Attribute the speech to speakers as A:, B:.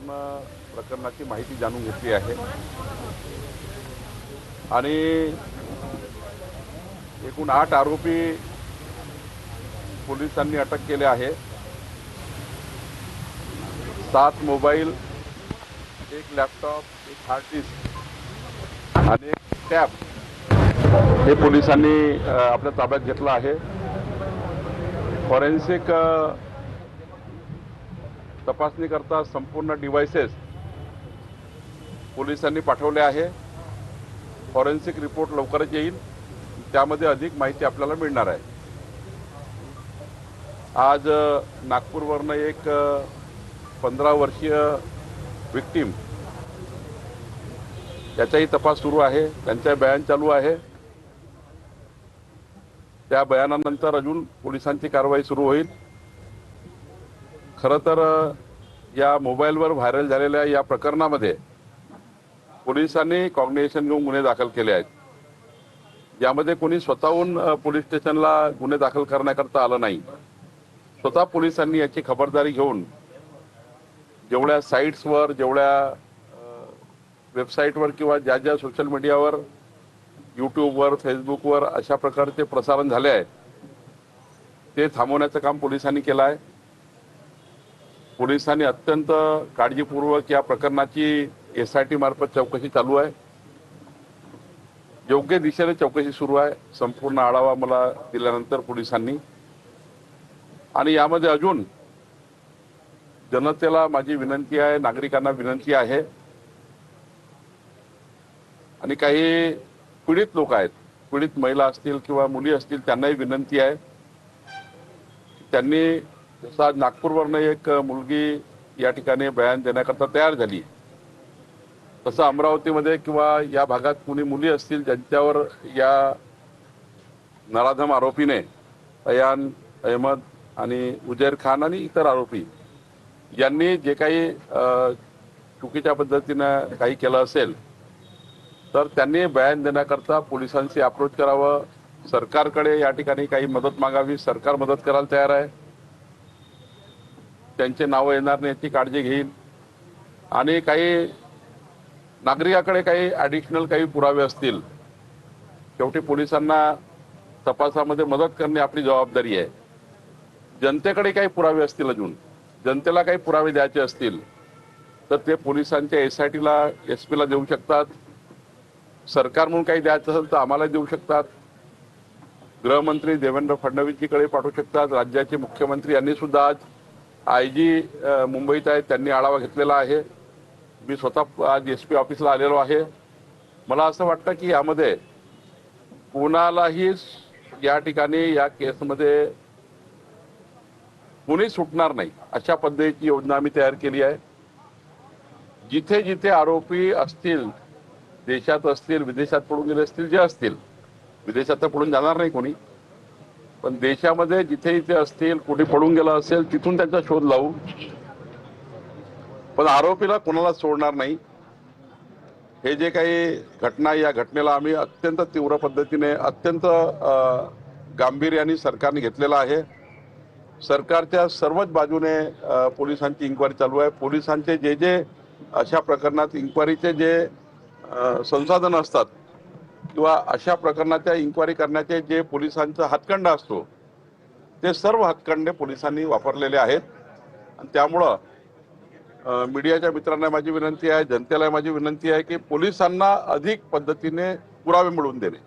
A: प्रकरणाची माहिती जाणून घेतली आहे आणि एकूण 8 आरोपी पोलिसांनी अटक केले आहे। 7 मोबाईल, 1 लॅपटॉप, 1 हार्ड डिस्क आणि 1 टॅब हे पोलिसांनी आपल्या ताब्यात घेतलं आहे। फॉरेन्सिक तपासणी करता संपूर्ण डिव्हाइसेस पोलिसांनी पाठवले आहे। फॉरेन्सिक रिपोर्ट लवकरच येईल, त्यामध्ये अधिक माहिती आपल्याला मिळणार आहे। आज नागपूरवरून एक 15 वर्षीय विक्टिम याचाही तपास सुरू आहे, त्यांचे बयान चालू आहे। त्या बयानानंतर अजून पोलिसांची कारवाई सुरू होईल। खरं तर या मोबाईलवर व्हायरल झालेल्या या प्रकरणामध्ये पोलिसांनी कॉग्निशन घेऊन गुन्हे दाखल केले आहेत। यामध्ये कोणी स्वतःहून पोलीस स्टेशनला गुन्हे दाखल करण्याकरता आलं नाही। स्वतः पोलिसांनी याची खबरदारी घेऊन जेवढ्या साइट्सवर, जेवढ्या वेबसाईटवर किंवा ज्या ज्या सोशल मीडियावर, यूट्यूबवर, फेसबुकवर अशा प्रकारचे प्रसारण झाले आहे ते थांबवण्याचं काम पोलिसांनी केलं आहे। पोलिसांनी अत्यंत काळजीपूर्वक या प्रकरणाची SIT मार्फत चौकशी चालू आहे। योग्य दिशेने चौकशी सुरू आहे। संपूर्ण आढावा मला दिल्यानंतर पोलिसांनी आणि यामध्ये अजून जनतेला माझी विनंती आहे, नागरिकांना विनंती आहे आणि काही पीडित लोक आहेत, पीडित महिला असतील किंवा मुली असतील, त्यांनाही विनंती आहे। त्यांनी जसं आज नागपूरवरून एक मुलगी या ठिकाणी बयान देण्याकरता तयार झाली, तसं अमरावतीमध्ये किंवा या भागात कुणी मुली असतील ज्यांच्यावर या नराधम आरोपीने अयान अहमद आणि उजैर खान आणि इतर आरोपी यांनी जे काही चुकीच्या पद्धतीनं काही केलं असेल तर त्यांनी बयान देण्याकरता पोलिसांशी अप्रोच करावं, सरकारकडे या ठिकाणी काही मदत मागावी। सरकार मदत करायला तयार आहे, त्यांचे नाव येणार नाही याची काळजी घेईल आणि काही नागरिकाकडे काही ॲडिशनल काही पुरावे असतील, शेवटी पोलिसांना तपासामध्ये मदत करणे आपली जबाबदारी आहे। जनतेकडे काही पुरावे असतील, अजून जनतेला काही पुरावे द्यायचे असतील तर ते पोलिसांच्या SITला, SP ला देऊ शकतात। सरकार म्हणून काही द्यायचं असेल तर आम्हाला देऊ शकतात। गृहमंत्री देवेंद्र फडणवीसजीकडे पाठवू शकतात। राज्याचे मुख्यमंत्री यांनी सुद्धा आज IG मुंबईत आहेत, त्यांनी आढावा घेतलेला आहे। मी स्वतः आज SP ऑफिसला आलेलो आहे। मला असं वाटतं की यामध्ये कोणालाही या ठिकाणी या केसमध्ये कोणी सुटणार नाही अशा पद्धतीची योजना आम्ही तयार केली आहे। जिथे जिथे आरोपी असतील, देशात असतील, विदेशात पळून गेले असतील, जे असतील, विदेशात तर पळून जाणार नाही कोणी, पण देशामध्ये जिथे जिथे असतील, कुठे पळून गेला असेल तिथून त्यांचा शोध लावू, पण आरोपीला कोणाला सोडणार नाही। हे जे काही घटना, या घटनेला आम्ही अत्यंत तीव्र पद्धतीने, अत्यंत गांभीर्याने सरकारने घेतलेला आहे। सरकारच्या सर्वच बाजूने पोलिसांची इन्क्वायरी चालू आहे। पोलिसांचे जे जे अशा प्रकरणात इन्क्वायरीचे जे संसाधन असतात किंवा अशा प्रकरणाच्या इन्क्वायरी करण्याचे जे पोलिसांचा हातखंडा असतो ते सर्व हातखंडे पोलिसांनी वापरलेले आहेत। आणि त्यामुळं मीडियाच्या मित्रांना माझी विनंती आहे, जनतेला माझी विनंती आहे की पोलिसांना अधिक पद्धतीने पुरावे मिळवून देणे।